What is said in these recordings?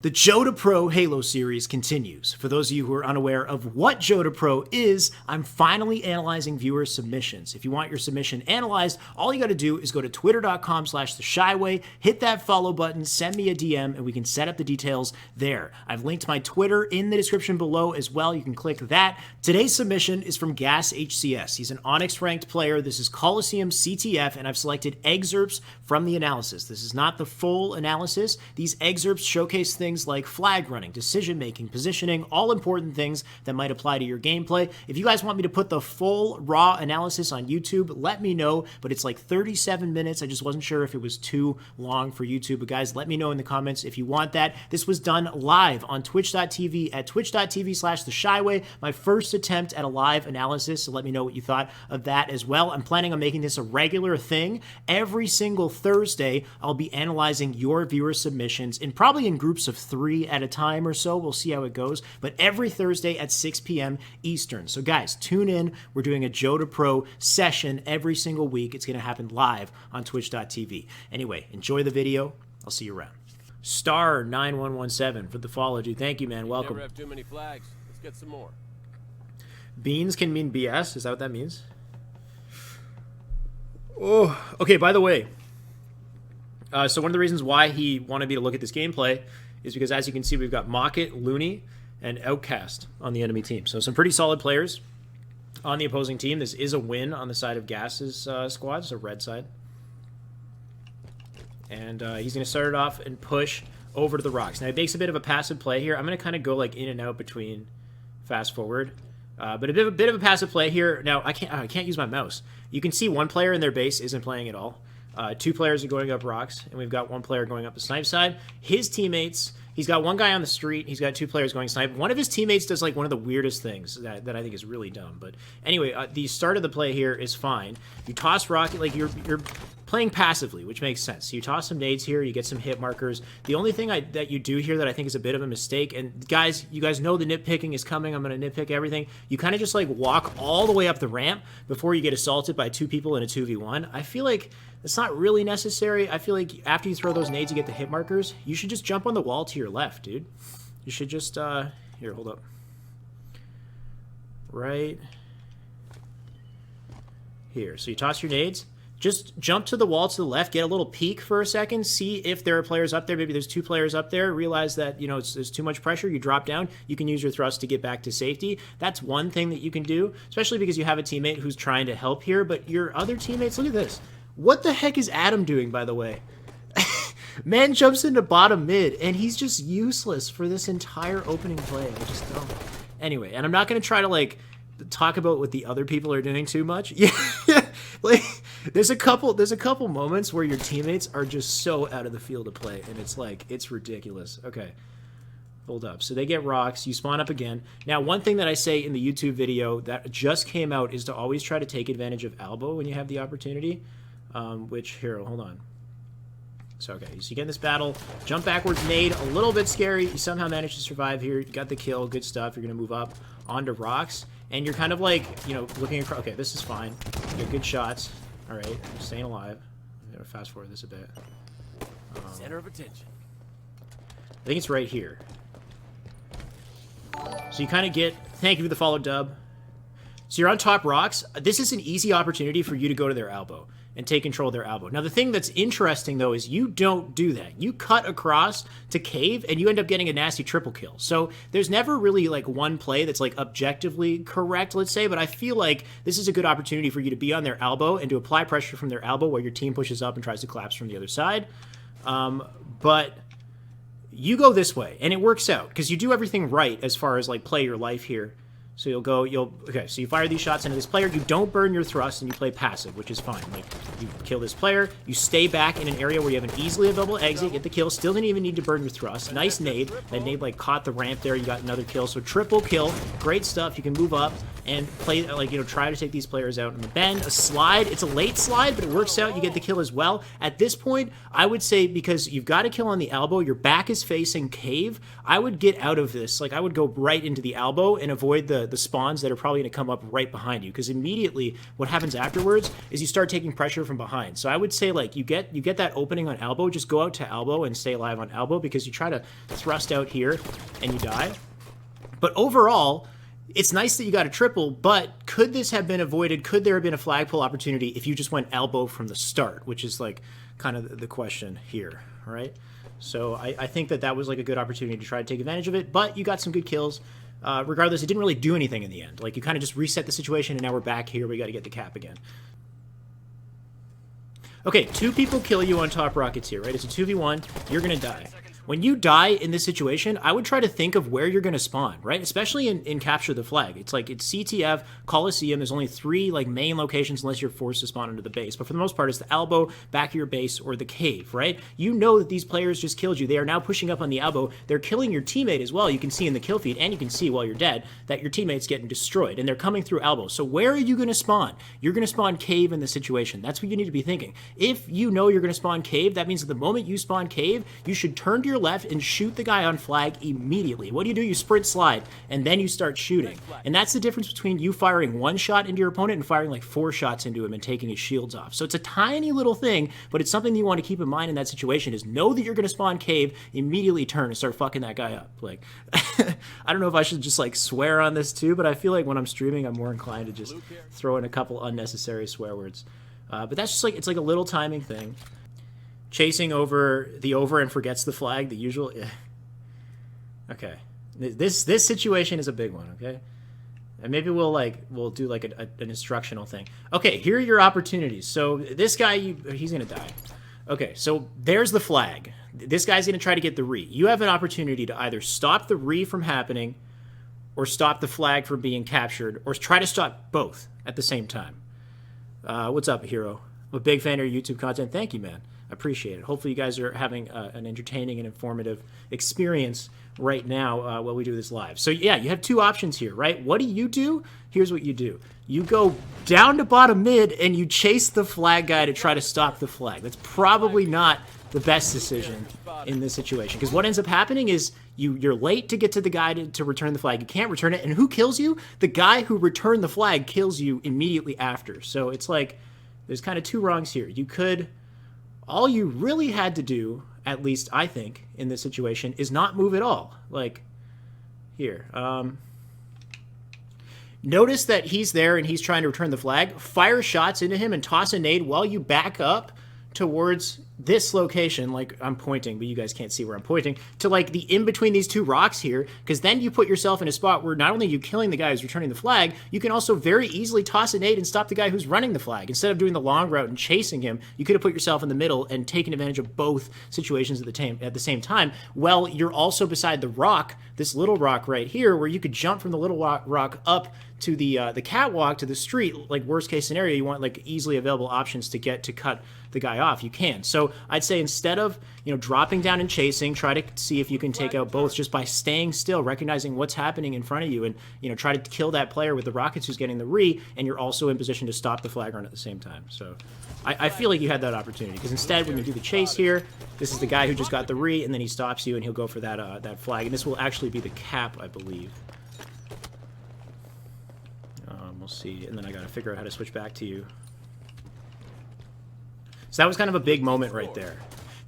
The Joda Pro Halo series continues. For those of you who are unaware of what Joda Pro is, I'm finally analyzing viewer submissions. If you want your submission analyzed, all you got to do is go to twitter.com/theshyway, hit that follow button, send me a DM, and we can set up the details there. I've linked my Twitter in the description below as well. You can click that. Today's submission is from Gas HCS. He's an Onyx ranked player. This is Coliseum CTF, and I've selected excerpts from the analysis. This is not the full analysis. These excerpts showcase things like flag running, decision making, positioning, all important things that might apply to your gameplay. If you guys want me to put the full raw analysis on YouTube, let me know, but it's like 37 minutes. I just wasn't sure if it was too long for YouTube, but guys, let me know in the comments if you want that. This was done live on twitch.tv at twitch.tv/theshyway, my first attempt at a live analysis, so let me know what you thought of that as well. I'm planning on making this a regular thing. Every single Thursday, I'll be analyzing your viewer submissions, and probably in groups of 3 at a time or so. We'll see how it goes. But every Thursday at 6 p.m. Eastern. So guys, tune in. We're doing a Joda Pro session every single week. It's going to happen live on twitch.tv. Anyway, enjoy the video. I'll see you around. Star9117 for the follow, dude. Thank you, man. Welcome. Never have too many flags. Let's get some more. Beans can mean BS. Is that what that means? Oh, okay. By the way, so one of the reasons why he wanted me to look at this gameplay is because, as you can see, we've got Mocket, Looney, and Outcast on the enemy team. So some pretty solid players on the opposing team. This is a win on the side of Gas's squad, so red side. And he's going to start it off and push over to the rocks. Now, he makes a bit of a passive play here. I'm going to kind of go like in and out between fast forward. But a bit of a passive play here. Now, I can't use my mouse. You can see one player in their base isn't playing at all. 2 players are going up rocks, and we've got 1 player going up the snipe side. His teammates, he's got 1 guy on the street. He's got 2 players going snipe. One of his teammates does like one of the weirdest things that I think is really dumb. But anyway, the start of the play here is fine. You toss rocket, like you're playing passively, which makes sense. So you toss some nades here, you get some hit markers. The only thing that you do here that I think is a bit of a mistake, and guys, you guys know the nitpicking is coming. I'm going to nitpick everything. You kind of just like walk all the way up the ramp before you get assaulted by 2 people in a 2v1. I feel like it's not really necessary. I feel like after you throw those nades, you get the hit markers. You should just jump on the wall to your left, dude. You should just, here, hold up. Right here. So you toss your nades. Just jump to the wall to the left, get a little peek for a second, see if there are players up there. Maybe there's 2 players up there. Realize that, you know, there's too much pressure. You drop down. You can use your thrust to get back to safety. That's one thing that you can do, especially because you have a teammate who's trying to help here. But your other teammates, look at this. What the heck is Adam doing, by the way? Man jumps into bottom mid, and he's just useless for this entire opening play. I just don't. Anyway, and I'm not going to try to, like, talk about what the other people are doing too much. Yeah, like there's a couple moments where your teammates are just so out of the field of play, and it's like it's ridiculous. Okay, hold up. So they get rocks. You spawn up again. Now, one thing that I say in the YouTube video that just came out is to always try to take advantage of elbow when you have the opportunity. Which here, hold on. So okay, so you get in this battle, jump backwards, nade, a little bit scary. You somehow managed to survive here. You got the kill, good stuff. You're gonna move up onto rocks. And you're kind of like, you know, looking across. Okay, this is fine. You get good shots. All right, I'm staying alive. I'm gonna fast forward this a bit. Center of attention. I think it's right here. So you kind of get. Thank you for the follow, Dub. So you're on top rocks. This is an easy opportunity for you to go to their elbow and take control of their elbow. Now, the thing that's interesting, though, is you don't do that. You cut across to cave, and you end up getting a nasty triple kill. So there's never really, like, one play that's, like, objectively correct, let's say, but I feel like this is a good opportunity for you to be on their elbow and to apply pressure from their elbow while your team pushes up and tries to collapse from the other side. But you go this way, and it works out, because you do everything right as far as, like, play your life here. So okay, so you fire these shots into this player, you don't burn your thrust, and you play passive, which is fine. Like, you kill this player, you stay back in an area where you have an easily available exit, get the kill, still didn't even need to burn your thrust. Nice nade. That nade, like, caught the ramp there, you got another kill, so triple kill, great stuff. You can move up and play, like, you know, try to take these players out in the bend. A slide, it's a late slide, but it works out, you get the kill as well. At this point, I would say, because you've got a kill on the elbow, your back is facing cave, I would get out of this. Like, I would go right into the elbow and avoid the the spawns that are probably going to come up right behind you, because immediately what happens afterwards is you start taking pressure from behind. So I would say, like, you get that opening on elbow, just go out to elbow and stay alive on elbow, because you try to thrust out here and you die. But overall, it's nice that you got a triple, but could this have been avoided? Could there have been a flag pull opportunity if you just went elbow from the start, which is like kind of the question here, right? So I think that was like a good opportunity to try to take advantage of it, but you got some good kills. Regardless, it didn't really do anything in the end. Like, you kind of just reset the situation, and now we're back here. We got to get the cap again. Okay, 2 people kill you on top rockets here, right? It's a 2v1. You're going to die. When you die in this situation, I would try to think of where you're going to spawn, right? Especially in Capture the Flag. It's like, it's CTF, Coliseum. There's only 3 like main locations unless you're forced to spawn into the base. But for the most part, it's the elbow, back of your base, or the cave, right? You know that these players just killed you. They are now pushing up on the elbow. They're killing your teammate as well. You can see in the kill feed, and you can see while you're dead, that your teammate's getting destroyed. And they're coming through elbow. So where are you going to spawn? You're going to spawn cave in this situation. That's what you need to be thinking. If you know you're going to spawn cave, that means that the moment you spawn cave, you should turn to your left and shoot the guy on flag immediately. What do? You sprint slide, and then you start shooting. And that's the difference between you firing 1 shot into your opponent and firing like 4 shots into him and taking his shields off. So it's a tiny little thing, but it's something that you want to keep in mind in that situation, is know that you're going to spawn cave, immediately turn and start fucking that guy up. Like, I don't know if I should just like swear on this too, but I feel like when I'm streaming, I'm more inclined to just throw in a couple unnecessary swear words. But that's just like, it's like a little timing thing. Chasing over and forgets the flag, the usual. Yeah. Okay, this situation is a big one. Okay, and maybe we'll do like an instructional thing. Okay, here are your opportunities. So this guy, he's gonna die. Okay, so there's the flag. This guy's gonna try to get the re. You have an opportunity to either stop the re from happening, or stop the flag from being captured, or try to stop both at the same time. What's up, hero? I'm a big fan of your YouTube content. Thank you, man. I appreciate it. Hopefully you guys are having an entertaining and informative experience right now while we do this live. So yeah, you have 2 options here, right? What do? Here's what you do. You go down to bottom mid and you chase the flag guy to try to stop the flag. That's probably not the best decision in this situation, because what ends up happening is you're late to get to the guy to return the flag. You can't return it, and who kills you? The guy who returned the flag kills you immediately after. So it's like there's kind of 2 wrongs here. All you really had to do, at least I think, in this situation, is not move at all. Like, here. Notice that he's there and he's trying to return the flag. Fire shots into him and toss a nade while you back up towards this location, like I'm pointing, but you guys can't see where I'm pointing, to like the in between these 2 rocks here, because then you put yourself in a spot where not only are you killing the guy who's returning the flag, you can also very easily toss a nade and stop the guy who's running the flag. Instead of doing the long route and chasing him, you could have put yourself in the middle and taken advantage of both situations at the same time. Well, you're also beside the rock, this little rock right here, where you could jump from the little rock up to the catwalk to the street. Like, worst case scenario, you want like easily available options to cut the guy off. You can. So I'd say instead of dropping down and chasing, try to see if you can take out both just by staying still, recognizing what's happening in front of you, and try to kill that player with the rockets who's getting the re, and you're also in position to stop the flag run at the same time. So I feel like you had that opportunity, because instead when you do the chase here, this is the guy who just got the re, and then he stops you and he'll go for that flag, and this will actually be the cap, I believe. We'll see, and then I gotta figure out how to switch back to you. So that was kind of a big moment right there.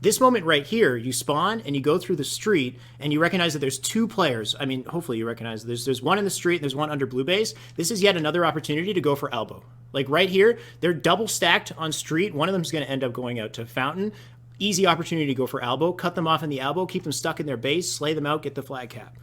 This moment right here, you spawn and you go through the street and you recognize that there's 2 players. I mean, hopefully you recognize there's one in the street and there's one under blue base. This is yet another opportunity to go for elbow. Like right here, they're double stacked on street. One of them is going to end up going out to fountain. Easy opportunity to go for elbow. Cut them off in the elbow, keep them stuck in their base, slay them out, get the flag cap.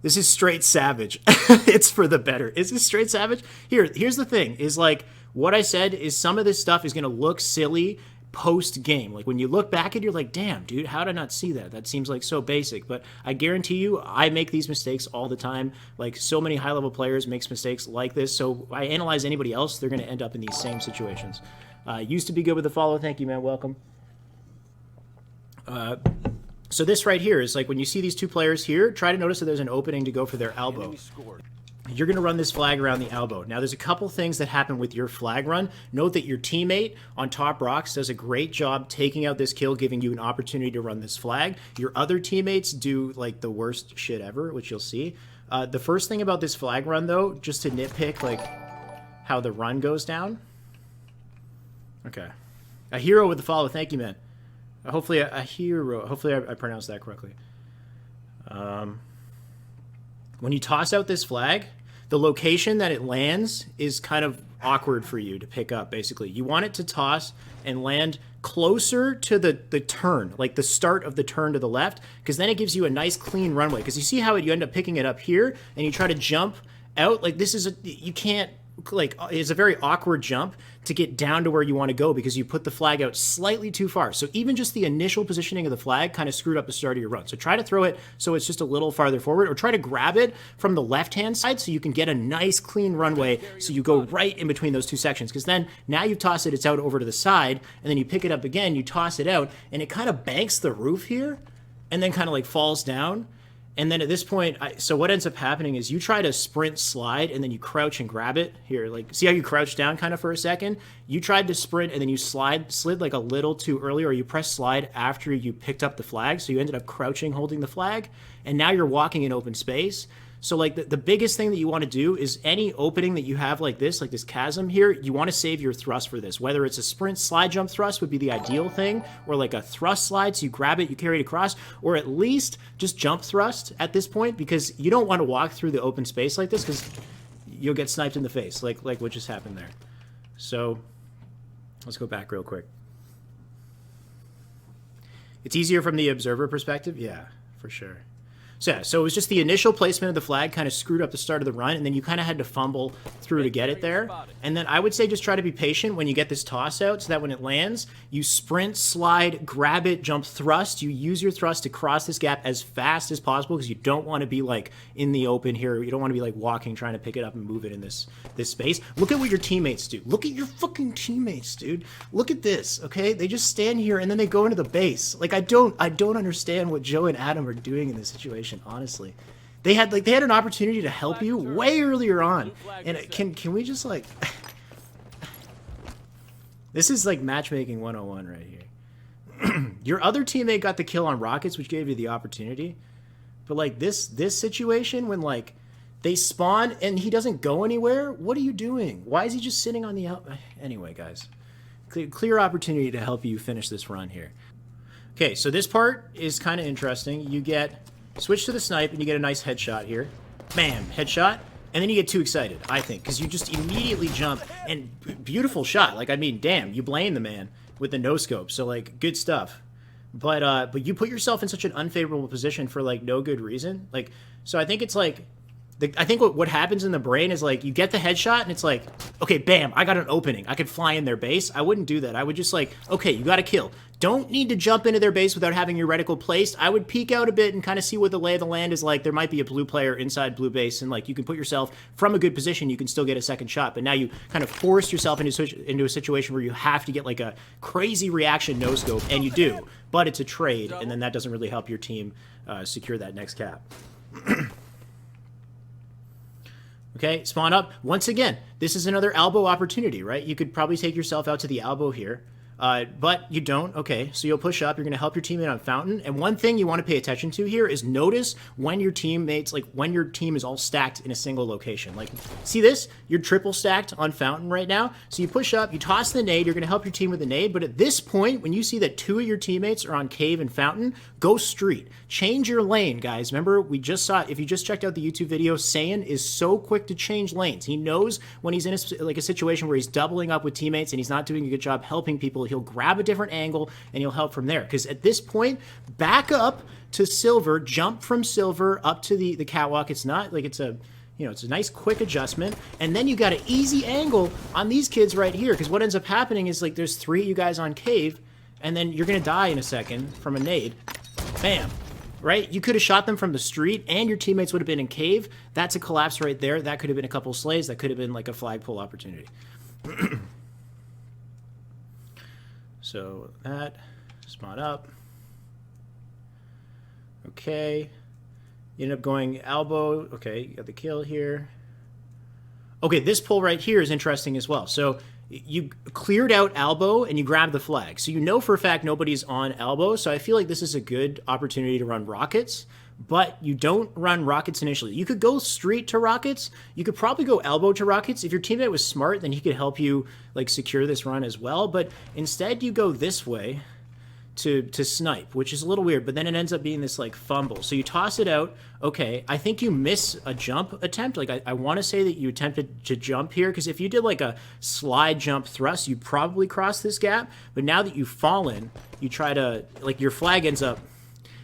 This is straight savage. It's for the better. Is this straight savage? Here's the thing, is like, what I said is some of this stuff is going to look silly post-game. Like, when you look back at it, you're like, damn, dude, how did I not see that? That seems like so basic. But I guarantee you, I make these mistakes all the time. Like, so many high-level players makes mistakes like this. So I analyze anybody else, they're going to end up in these same situations. Used to be good with the follow. Thank you, man. Welcome. So this right here is like, when you see these 2 players here, try to notice that there's an opening to go for their elbow. You're going to run this flag around the elbow. Now, there's a couple things that happen with your flag run. Note that your teammate on top rocks does a great job taking out this kill, giving you an opportunity to run this flag. Your other teammates do like the worst shit ever, which you'll see. The first thing about this flag run, though, just to nitpick, like, how the run goes down. Okay. A hero with the follow. Thank you, man. Hopefully a hero. Hopefully I pronounced that correctly. When you toss out this flag, the location that it lands is kind of awkward for you to pick up, basically. You want it to toss and land closer to the turn, like the start of the turn to the left, because then it gives you a nice clean runway. Because you see how you end up picking it up here, and you try to jump out. Like, this is you can't, like, it's a very awkward jump to get down to where you want to go because you put the flag out slightly too far. So even just the initial positioning of the flag kind of screwed up the start of your run. So try to throw it so it's just a little farther forward, or try to grab it from the left-hand side so you can get a nice clean runway so you go right in between those two sections. Because then now you've tossed it, it's out over to the side, and then you pick it up again, you toss it out, and it kind of banks the roof here and then kind of like falls down. And then at this point, so what ends up happening is you try to sprint slide and then you crouch and grab it. Here, like, see how you crouch down kind of for a second? You tried to sprint and then you slid like a little too early, or you press slide after you picked up the flag. So you ended up crouching, holding the flag, and now you're walking in open space. So like the biggest thing that you want to do is any opening that you have like this chasm here, you want to save your thrust for this. Whether it's a sprint slide jump thrust would be the ideal thing, or like a thrust slide, so you grab it, you carry it across, or at least just jump thrust at this point, because you don't want to walk through the open space like this because you'll get sniped in the face, like what just happened there. So let's go back real quick. It's easier from the observer perspective, yeah, for sure. So yeah, so it was just the initial placement of the flag kind of screwed up the start of the run, and then you kind of had to fumble through to get it there. And then I would say just try to be patient when you get this toss out, so that when it lands, you sprint, slide, grab it, jump thrust. You use your thrust to cross this gap as fast as possible, because you don't want to be like in the open here. You don't want to be like walking, trying to pick it up and move it in this space. Look at what your teammates do. Look at your fucking teammates, dude. Look at this, okay? They just stand here and then they go into the base. Like, I don't understand what Joe and Adam are doing in this situation. Honestly, they had an opportunity to help you way earlier on, and can we just like this is like matchmaking 101 right here. Your other teammate got the kill on rockets, which gave you the opportunity, but like this situation when like they spawn and he doesn't go anywhere, what are you doing? Why is he just sitting on the out? Anyway, guys, clear opportunity to help you finish this run here. Okay, so this part is kind of interesting. You get switch to the snipe, and you get a nice headshot here. Bam, headshot. And then you get too excited, I think, because you just immediately jump, and beautiful shot. Like, I mean, damn, you blame the man with the no-scope. So, like, good stuff. But you put yourself in such an unfavorable position for, like, no good reason. Like, so I think it's, like, I think what happens in the brain is, like, you get the headshot, and it's like, okay, bam, I got an opening. I could fly in their base. I wouldn't do that. I would just, like, okay, you got a kill. Don't need to jump into their base without having your reticle placed. I would peek out a bit and kind of see what the lay of the land is like. There might be a blue player inside blue base, and, like, you can put yourself from a good position. You can still get a second shot, but now you kind of force yourself into a situation where you have to get, like, a crazy reaction no-scope, and you do. But it's a trade, and then that doesn't really help your team secure that next cap. Okay, spawn up. Once again, this is another elbow opportunity, right? You could probably take yourself out to the elbow here, but you don't. Okay, so you'll push up. You're going to help your teammate on fountain. And one thing you want to pay attention to here is notice when your teammates, like when your team is all stacked in a single location. Like, see this? You're triple stacked on fountain right now. So you push up, you toss the nade. You're going to help your team with the nade. But at this point, when you see that two of your teammates are on cave and fountain, go street. Change your lane, guys. Remember, we just saw, if you just checked out the YouTube video, Saiyan is so quick to change lanes. He knows when he's in a situation where he's doubling up with teammates and he's not doing a good job helping people, he'll grab a different angle and he'll help from there. Because at this point, back up to silver, jump from silver up to the catwalk. It's not like it's a, you know, it's a nice quick adjustment. And then you got an easy angle on these kids right here. Because what ends up happening is, like, there's three of you guys on cave, and then you're going to die in a second from a nade. Bam. Right? You could have shot them from the street, and your teammates would have been in cave. That's a collapse right there. That could have been a couple slays. That could have been like a flagpole opportunity. So that, spawn up. Okay. You end up going elbow. Okay, you got the kill here. Okay, this pull right here is interesting as well. So you cleared out elbow and you grabbed the flag. So you know for a fact nobody's on elbow. So I feel like this is a good opportunity to run rockets, but you don't run rockets initially. You could go straight to rockets. You could probably go elbow to rockets. If your teammate was smart, then he could help you like secure this run as well. But instead you go this way to snipe, which is a little weird, but then it ends up being this like fumble. So you toss it out. Okay, I think you miss a jump attempt. Like I want to say that you attempted to jump here, because if you did like a slide jump thrust, you'd probably cross this gap. But now that you've fallen, you try to, like, your flag ends up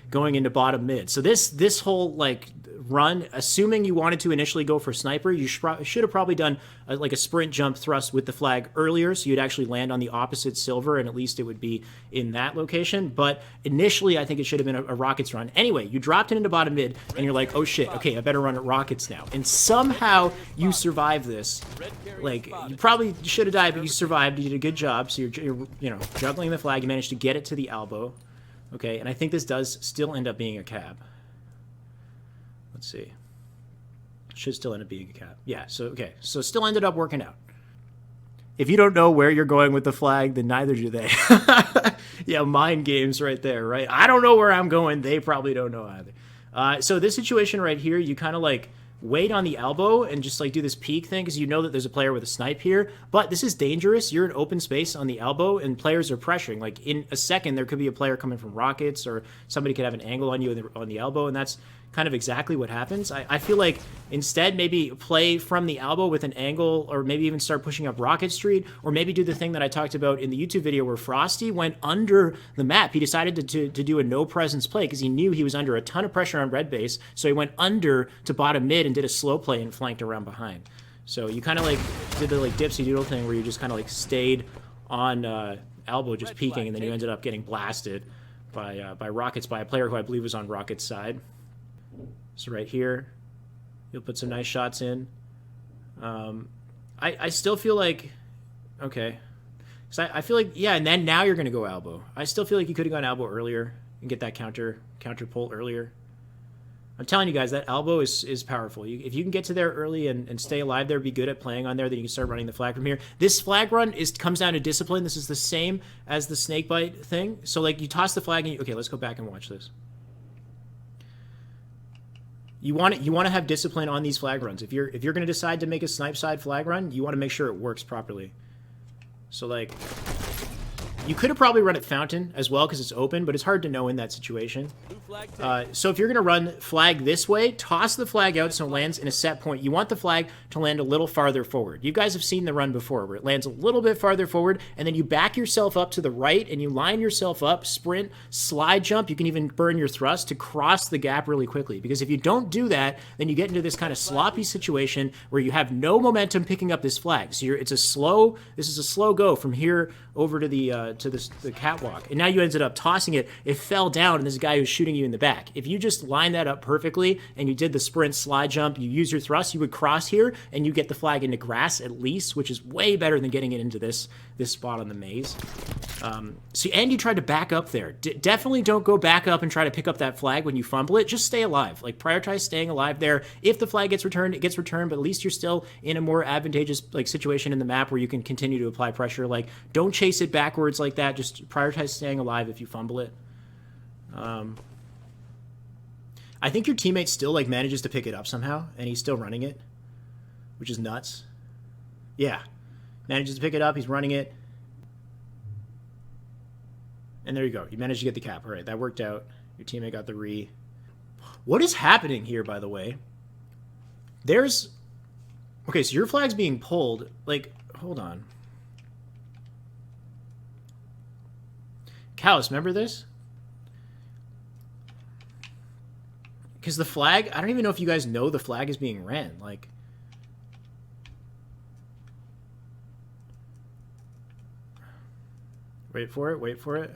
going into bottom mid. So this whole like run, assuming you wanted to initially go for sniper, you should have probably done like a sprint jump thrust with the flag earlier, so you'd actually land on the opposite silver, and at least it would be in that location. But initially, I think it should have been a rockets run. Anyway, you dropped it into bottom mid, and you're like, oh shit, okay, I better run at rockets now. And somehow you survived this. Like, you probably should have died, but you survived. You did a good job. So you're you know, juggling the flag. You managed to get it to the elbow. Okay, and I think this does still end up being a cab. Let's see. Should still end up being a cab. Yeah, so, okay. So still ended up working out. If you don't know where you're going with the flag, then neither do they. Yeah, mind games right there, right? I don't know where I'm going. They probably don't know either. So this situation right here, you kind of like wait on the elbow and just like do this peek thing, because you know that there's a player with a snipe here. But this is dangerous. You're in open space on the elbow, and players are pressuring. Like in a second, there could be a player coming from rockets, or somebody could have an angle on you on the elbow, and that's kind of exactly what happens. I feel like instead maybe play from the elbow with an angle, or maybe even start pushing up Rocket Street, or maybe do the thing that I talked about in the YouTube video where Frosty went under the map. He decided to do a no presence play because he knew he was under a ton of pressure on red base, so he went under to bottom mid and did a slow play and flanked around behind. So you kind of like did the like dipsy doodle thing where you just kind of like stayed on elbow just peeking, and then you ended up getting blasted by rockets by a player who I believe was on rocket's side. So right here, you'll put some nice shots in. I still feel like, okay. So I feel like, yeah, and then now you're going to go elbow. I still feel like you could have gone elbow earlier and get that counter pull earlier. I'm telling you guys, that elbow is powerful. If you can get to there early and stay alive there, be good at playing on there, then you can start running the flag from here. This flag run comes down to discipline. This is the same as the snakebite thing. So like you toss the flag and okay, let's go back and watch this. You want to have discipline on these flag runs. If you're going to decide to make a snipe side flag run, you want to make sure it works properly. So like, you could have probably run it fountain as well because it's open, but it's hard to know in that situation. So if you're going to run flag this way, toss the flag out so it lands in a set point. You want the flag to land a little farther forward. You guys have seen the run before where it lands a little bit farther forward, and then you back yourself up to the right and you line yourself up, sprint, slide jump. You can even burn your thrust to cross the gap really quickly, because if you don't do that, then you get into this kind of sloppy situation where you have no momentum picking up this flag. So this is a slow go from here over to the catwalk, and now you ended up tossing it. It fell down, and there's a guy who's shooting you in the back. If you just line that up perfectly and you did the sprint slide jump, you use your thrust, you would cross here and you get the flag into grass at least, which is way better than getting it into this spot on the maze. And you tried to back up there. Definitely don't go back up and try to pick up that flag when you fumble it. Just stay alive. Like, prioritize staying alive there. If the flag gets returned, it gets returned, but at least you're still in a more advantageous like situation in the map where you can continue to apply pressure. Like, don't chase it backwards like that. Just prioritize staying alive if you fumble it. I think your teammate still like manages to pick it up somehow, and he's still running it, which is nuts. Yeah, manages to pick it up. He's running it, and there you go. You managed to get the cap. All right, that worked out. Your teammate got the re. What is happening here, by the way? Okay, so your flag's being pulled. Like, hold on. Callus, remember this? Because the flag, I don't even know if you guys know the flag is being ran. Like, wait for it.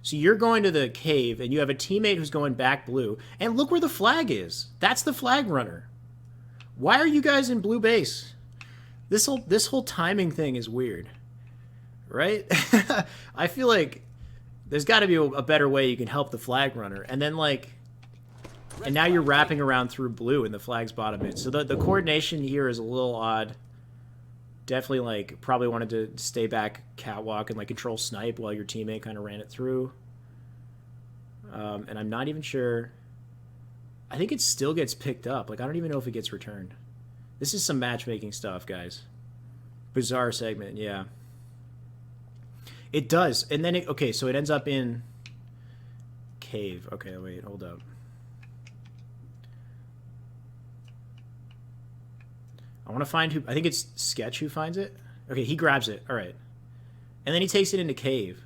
So you're going to the cave, and you have a teammate who's going back blue. And look where the flag is. That's the flag runner. Why are you guys in blue base? This whole timing thing is weird, right? I feel like there's got to be a better way you can help the flag runner. And then like, and now you're wrapping around through blue, and the flag's bottom mid. So the coordination here is a little odd. Definitely, like, probably wanted to stay back catwalk and, like, control Snipe while your teammate kind of ran it through. And I'm not even sure. I think it still gets picked up. Like, I don't even know if it gets returned. This is some matchmaking stuff, guys. Bizarre segment, yeah. It does. And then, okay, so it ends up in cave. Okay, wait, hold up. I want to find who. I think it's Sketch who finds it. Okay, he grabs it. All right. And then he takes it into cave.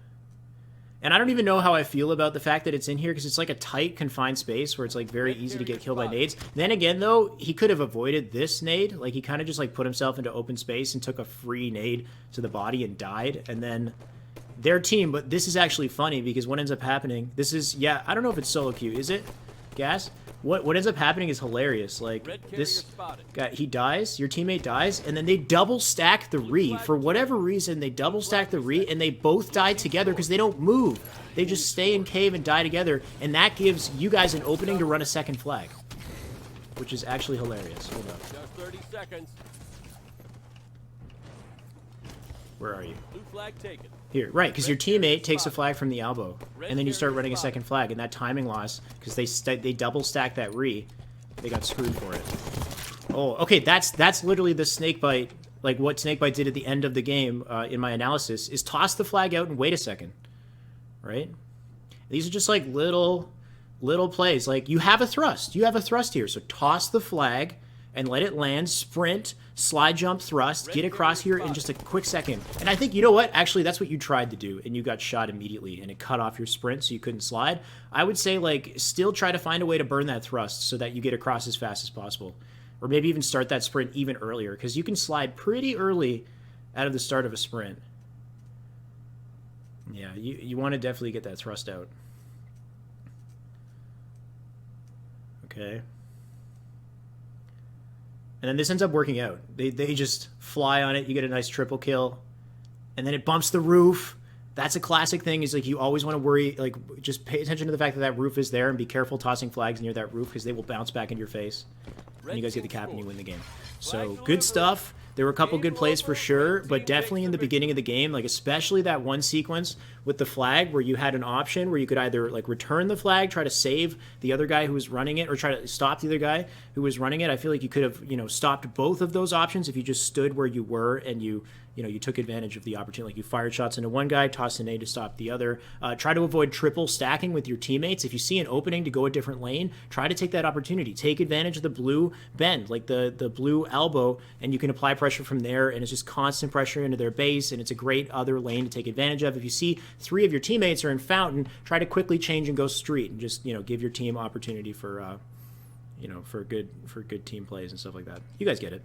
And I don't even know how I feel about the fact that it's in here because it's like a tight, confined space where it's like very easy to get killed by nades. Then again, though, he could have avoided this nade. Like he kind of just like put himself into open space and took a free nade to the body and died. And then their team, but this is actually funny because what ends up happening, this is, yeah, I don't know if it's solo queue. Is it? Gas? What ends up happening is hilarious. Like, this guy, he dies, your teammate dies, and then they double stack the re. For whatever reason, they double stack the re, and they both die together because they don't move. They just stay in cave and die together, and that gives you guys an opening to run a second flag, which is actually hilarious. Hold up. Just 30 seconds. Where are you? Blue flag taken. Here, right, because your teammate takes a flag from the elbow, and then you start running a second flag, and that timing loss, because they double stack that re, they got screwed for it. Oh, okay, that's literally the snakebite, like what snakebite did at the end of the game in my analysis, is toss the flag out and wait a second, right? These are just like little plays. Like, you have a thrust here, so toss the flag and let it land, sprint, slide jump, thrust, get across here in just a quick second. And I think, you know what? Actually, that's what you tried to do, and you got shot immediately, and it cut off your sprint so you couldn't slide. I would say, like, still try to find a way to burn that thrust so that you get across as fast as possible. Or maybe even start that sprint even earlier, because you can slide pretty early out of the start of a sprint. Yeah, you want to definitely get that thrust out. Okay. And then this ends up working out. They just fly on it. You get a nice triple kill. And then it bumps the roof. That's a classic thing, is like you always want to worry, like just pay attention to the fact that that roof is there and be careful tossing flags near that roof because they will bounce back into your face. And you guys get the cap and you win the game. So good stuff. There were a couple good plays for sure, but definitely in the beginning of the game, like especially that one sequence with the flag where you had an option where you could either like return the flag, try to save the other guy who was running it, or try to stop the other guy who was running it. I feel like you could have, stopped both of those options if you just stood where you were and you took advantage of the opportunity. Like you fired shots into one guy, tossed an A to stop the other. Try to avoid triple stacking with your teammates. If you see an opening to go a different lane, try to take that opportunity. Take advantage of the blue bend, like the blue elbow, and you can apply pressure from there, and it's just constant pressure into their base, and it's a great other lane to take advantage of. If you see three of your teammates are in fountain, try to quickly change and go street, and just give your team opportunity for for good team plays and stuff like that. You guys get it.